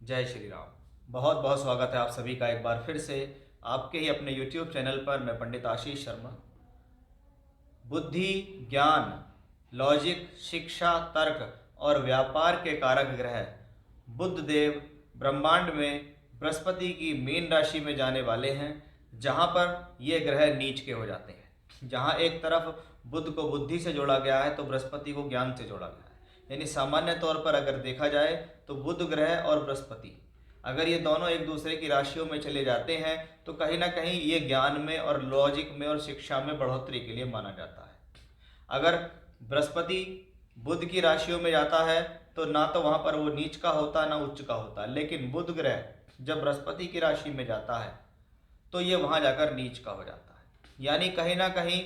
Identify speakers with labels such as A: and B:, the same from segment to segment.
A: जय श्री राम। बहुत बहुत स्वागत है आप सभी का एक बार फिर से आपके ही अपने YouTube चैनल पर। मैं पंडित आशीष शर्मा। बुद्धि, ज्ञान, लॉजिक, शिक्षा, तर्क और व्यापार के कारक ग्रह बुध देव ब्रह्मांड में बृहस्पति की मीन राशि में जाने वाले हैं, जहां पर ये ग्रह नीच के हो जाते हैं। जहां एक तरफ बुध को बुद्धि से जोड़ा गया है तो बृहस्पति को ज्ञान से जोड़ा गया है। यानी सामान्य तौर पर अगर देखा जाए तो बुध ग्रह और बृहस्पति अगर ये दोनों एक दूसरे की राशियों में चले जाते हैं तो कहीं ना कहीं ये ज्ञान में और लॉजिक में और शिक्षा में बढ़ोतरी के लिए माना जाता है। अगर बृहस्पति बुध की राशियों में जाता है तो ना तो वहाँ पर वो नीच का होता ना उच्च का होता, लेकिन बुध ग्रह जब बृहस्पति की राशि में जाता है तो ये वहाँ जाकर नीच का हो जाता है। यानी कहीं ना कहीं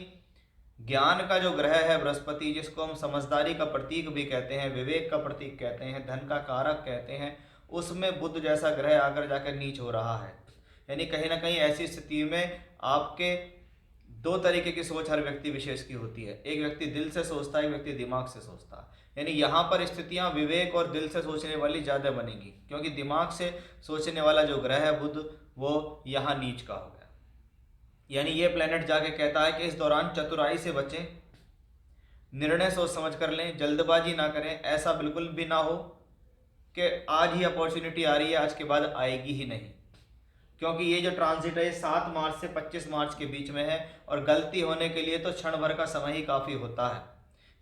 A: ज्ञान का जो ग्रह है बृहस्पति, जिसको हम समझदारी का प्रतीक भी कहते हैं, विवेक का प्रतीक कहते हैं, धन का कारक कहते हैं, उसमें बुध जैसा ग्रह आकर जाकर नीच हो रहा है। यानी कहीं ना कहीं ऐसी स्थिति में आपके दो तरीके की सोच हर व्यक्ति विशेष की होती है। एक व्यक्ति दिल से सोचता है, एक व्यक्ति दिमाग से सोचता है। यानी यहाँ पर स्थितियाँ विवेक और दिल से सोचने वाली ज़्यादा बनेगी, क्योंकि दिमाग से सोचने वाला जो ग्रह है बुध, वो यहाँ नीच का हो गया। यानी ये प्लेनेट जाके कहता है कि इस दौरान चतुराई से बचें, निर्णय सोच समझ कर लें, जल्दबाजी ना करें। ऐसा बिल्कुल भी ना हो कि आज ही अपॉर्चुनिटी आ रही है, आज के बाद आएगी ही नहीं, क्योंकि ये जो ट्रांजिट है 7 मार्च से 25 मार्च के बीच में है और गलती होने के लिए तो क्षण भर का समय ही काफ़ी होता है।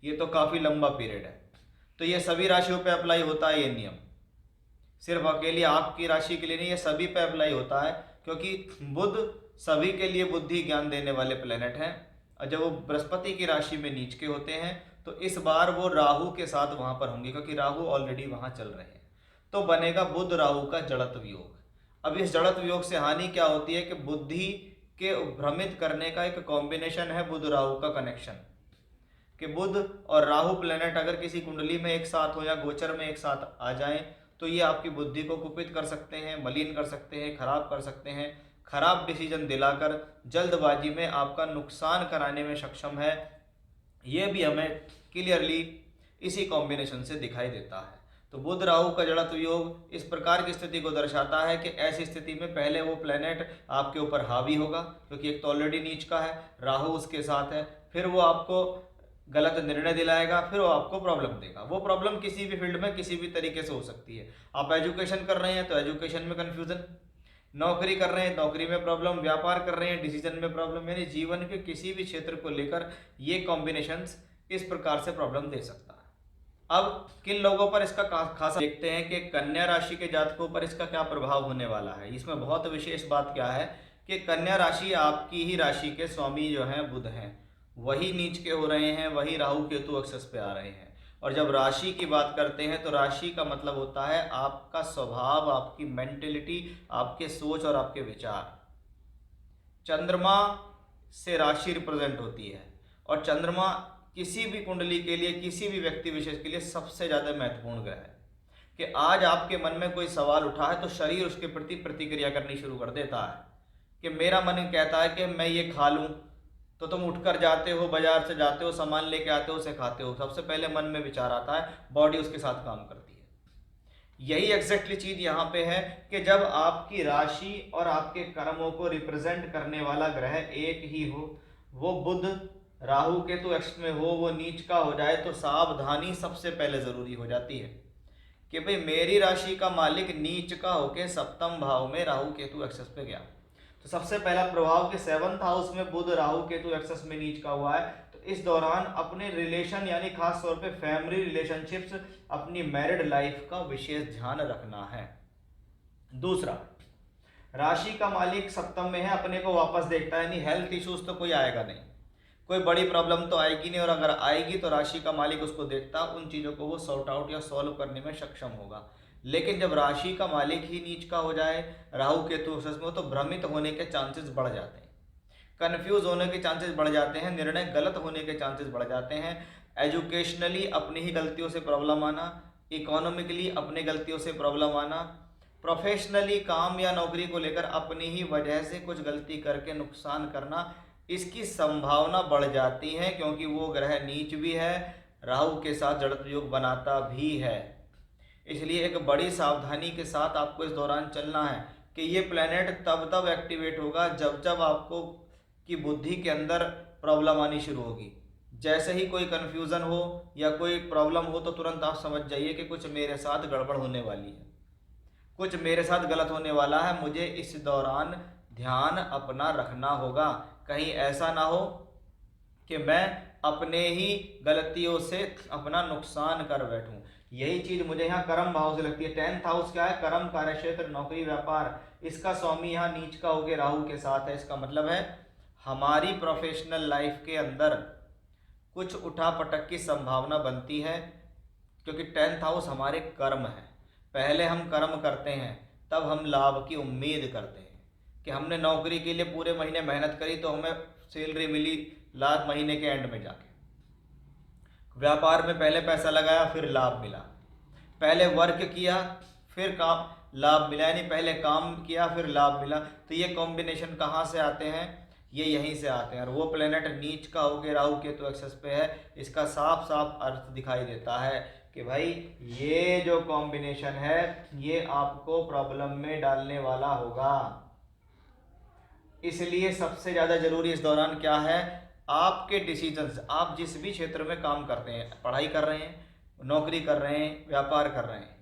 A: ये तो काफ़ी लंबा पीरियड है। तो ये सभी राशियों पे अप्लाई होता है ये नियम, सिर्फ अकेली आपकी राशि के लिए नहीं, ये सभी पे अप्लाई होता है, क्योंकि बुध सभी के लिए बुद्धि ज्ञान देने वाले प्लेनेट हैं। और जब वो बृहस्पति की राशि में नीच के होते हैं तो इस बार वो राहु के साथ वहाँ पर होंगे, क्योंकि राहु ऑलरेडी वहाँ चल रहे हैं। तो बनेगा बुध राहु का जड़त्व योग। अब इस जड़त्व योग से हानि क्या होती है कि बुद्धि के भ्रमित करने का एक कॉम्बिनेशन है बुध राहु का कनेक्शन, कि बुध और राहु प्लेनेट अगर किसी कुंडली में एक साथ हो या गोचर में एक साथ आ जाएं तो ये आपकी बुद्धि को कुपित कर सकते हैं, मलिन कर सकते हैं, खराब कर सकते हैं, खराब डिसीजन दिलाकर जल्दबाजी में आपका नुकसान कराने में सक्षम है। ये भी हमें क्लियरली इसी कॉम्बिनेशन से दिखाई देता है। तो बुध राहु का जड़त्व योग इस प्रकार की स्थिति को दर्शाता है कि ऐसी स्थिति में पहले वो प्लेनेट आपके ऊपर हावी होगा, क्योंकि एक तो ऑलरेडी नीच का है, राहु उसके साथ है, फिर वो आपको गलत निर्णय दिलाएगा, फिर वो आपको प्रॉब्लम देगा। वो प्रॉब्लम किसी भी फील्ड में किसी भी तरीके से हो सकती है। आप एजुकेशन कर रहे हैं तो एजुकेशन में कन्फ्यूजन, नौकरी कर रहे हैं नौकरी में प्रॉब्लम, व्यापार कर रहे हैं डिसीजन में प्रॉब्लम। यानी जीवन के किसी भी क्षेत्र को लेकर ये कॉम्बिनेशंस इस प्रकार से प्रॉब्लम दे सकता है। अब किन लोगों पर इसका खासा देखते हैं कि कन्या राशि के जातकों पर इसका क्या प्रभाव होने वाला है। इसमें बहुत विशेष बात क्या है कि कन्या राशि आपकी ही राशि के स्वामी जो हैं बुध हैं, वही नीच के हो रहे हैं, वही राहु केतु एक्सेस पे आ रहे हैं। और जब राशि की बात करते हैं तो राशि का मतलब होता है आपका स्वभाव, आपकी मेंटेलिटी, आपके सोच और आपके विचार। चंद्रमा से राशि रिप्रेजेंट होती है और चंद्रमा किसी भी कुंडली के लिए, किसी भी व्यक्ति विशेष के लिए सबसे ज़्यादा महत्वपूर्ण ग्रह है। कि आज आपके मन में कोई सवाल उठा है तो शरीर उसके प्रति प्रतिक्रिया करनी शुरू कर देता है। कि मेरा मन कहता है कि मैं ये खा लूँ, तो तुम उठकर जाते हो, बाजार से जाते हो, सामान लेके आते हो, उसे खाते हो, सबसे पहले मन में विचार आता है, बॉडी उसके साथ काम करती है। यही एग्जैक्टली चीज यहाँ पे है कि जब आपकी राशि और आपके कर्मों को रिप्रेजेंट करने वाला ग्रह एक ही हो, वो बुध राहु केतु एक्स में हो, वो नीच का हो जाए, तो सावधानी सबसे पहले जरूरी हो जाती है कि भाई मेरी राशि का मालिक नीच का होके सप्तम भाव में राहु केतु एक्सेस पे गया। तो सबसे पहला प्रभाव कि 7th हाउस में बुध राहु केतु एक्सेस में नीच का हुआ है, तो इस दौरान अपने रिलेशन यानी खास तौर पे फैमिली रिलेशनशिप्स, अपनी मैरिड लाइफ का विशेष ध्यान रखना है। दूसरा, राशि का मालिक सप्तम में है, अपने को वापस देखता है, यानी हेल्थ इश्यूज तो कोई आएगा नहीं, कोई बड़ी प्रॉब्लम तो आएगी नहीं, और अगर आएगी तो राशि का मालिक उसको देखता, उन चीज़ों को वो सॉर्ट आउट या सॉल्व करने में सक्षम होगा। लेकिन जब राशि का मालिक ही नीच का हो जाए राहु केतु में, तो भ्रमित होने के चांसेस बढ़ जाते हैं, कंफ्यूज होने के चांसेस बढ़ जाते हैं, निर्णय गलत होने के चांसेस बढ़ जाते हैं, एजुकेशनली अपनी ही गलतियों से प्रॉब्लम आना, इकोनॉमिकली अपनी गलतियों से प्रॉब्लम आना, प्रोफेशनली काम या नौकरी को लेकर अपनी ही वजह से कुछ गलती करके नुकसान करना, इसकी संभावना बढ़ जाती है, क्योंकि वो ग्रह नीच भी है, राहु के साथ जड़त्व योग बनाता भी है। इसलिए एक बड़ी सावधानी के साथ आपको इस दौरान चलना है कि ये प्लैनेट तब तब एक्टिवेट होगा जब जब आपको की बुद्धि के अंदर प्रॉब्लम आनी शुरू होगी। जैसे ही कोई कन्फ्यूज़न हो या कोई प्रॉब्लम हो तो तुरंत आप समझ जाइए कि कुछ मेरे साथ गड़बड़ होने वाली है, कुछ मेरे साथ गलत होने वाला है, मुझे इस दौरान ध्यान अपना रखना होगा। कहीं ऐसा ना हो कि मैं अपने ही गलतियों से अपना नुकसान कर बैठूं। यही चीज मुझे यहाँ कर्म भाव से लगती है। 10th हाउस क्या है? कर्म, कार्य क्षेत्र, नौकरी, व्यापार। इसका स्वामी यहाँ नीच का होकर राहु के साथ है। इसका मतलब है हमारी प्रोफेशनल लाइफ के अंदर कुछ उठापटक की संभावना बनती है, क्योंकि 10th हाउस हमारे कर्म है। पहले हम कर्म करते हैं, तब हम लाभ की उम्मीद करते हैं कि हमने नौकरी के लिए पूरे महीने मेहनत करी तो हमें सैलरी मिली लास्ट महीने के एंड में जाके। व्यापार में पहले पैसा लगाया फिर लाभ मिला, पहले वर्क किया फिर काम लाभ मिला, यानी पहले काम किया फिर लाभ मिला। तो ये कॉम्बिनेशन कहाँ से आते हैं? ये यहीं से आते हैं। और वो प्लेनेट नीच का होकर राहु केतु एक्सेस पे है। इसका साफ साफ अर्थ दिखाई देता है कि भाई ये जो कॉम्बिनेशन है ये आपको प्रॉब्लम में डालने वाला होगा। इसलिए सबसे ज़्यादा ज़रूरी इस दौरान क्या है? आपके डिसीजंस। आप जिस भी क्षेत्र में काम करते हैं, पढ़ाई कर रहे हैं, नौकरी कर रहे हैं, व्यापार कर रहे हैं,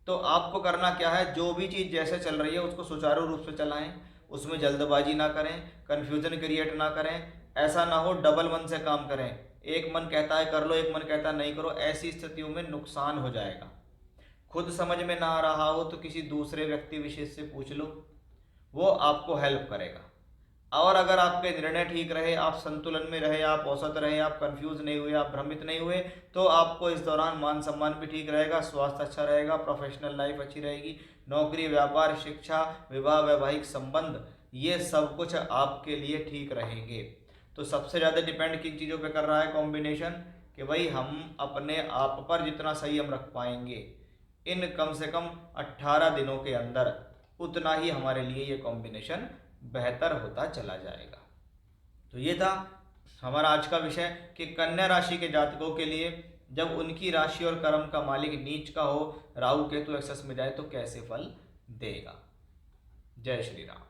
A: तो आपको करना क्या है? जो भी चीज़ जैसे चल रही है उसको सुचारू रूप से चलाएं, उसमें जल्दबाजी ना करें, कन्फ्यूजन क्रिएट ना करें। ऐसा ना हो डबल मन से काम करें, एक मन कहता है कर लो, एक मन कहता है नहीं करो। ऐसी स्थितियों में नुकसान हो जाएगा। खुद समझ में ना आ रहा हो तो किसी दूसरे व्यक्ति विशेष से पूछ लो, वो आपको हेल्प करेगा। और अगर आपके निर्णय ठीक रहे, आप संतुलन में रहे, आप औसत रहे, आप कंफ्यूज नहीं हुए, आप भ्रमित नहीं हुए, तो आपको इस दौरान मान सम्मान भी ठीक रहेगा, स्वास्थ्य अच्छा रहेगा, प्रोफेशनल लाइफ अच्छी रहेगी, नौकरी, व्यापार, शिक्षा, विवाह, वैवाहिक संबंध, ये सब कुछ आपके लिए ठीक रहेंगे। तो सबसे ज़्यादा डिपेंड किन चीज़ों पे कर रहा है कॉम्बिनेशन? कि भाई हम अपने आप पर जितना संयम रख पाएंगे इन कम से कम 18 दिनों के अंदर, उतना ही हमारे लिए ये कॉम्बिनेशन बेहतर होता चला जाएगा। तो ये था हमारा आज का विषय कि कन्या राशि के जातकों के लिए जब उनकी राशि और कर्म का मालिक नीच का हो, राहु केतु एक्सेस में जाए, तो कैसे फल देगा। जय श्री राम।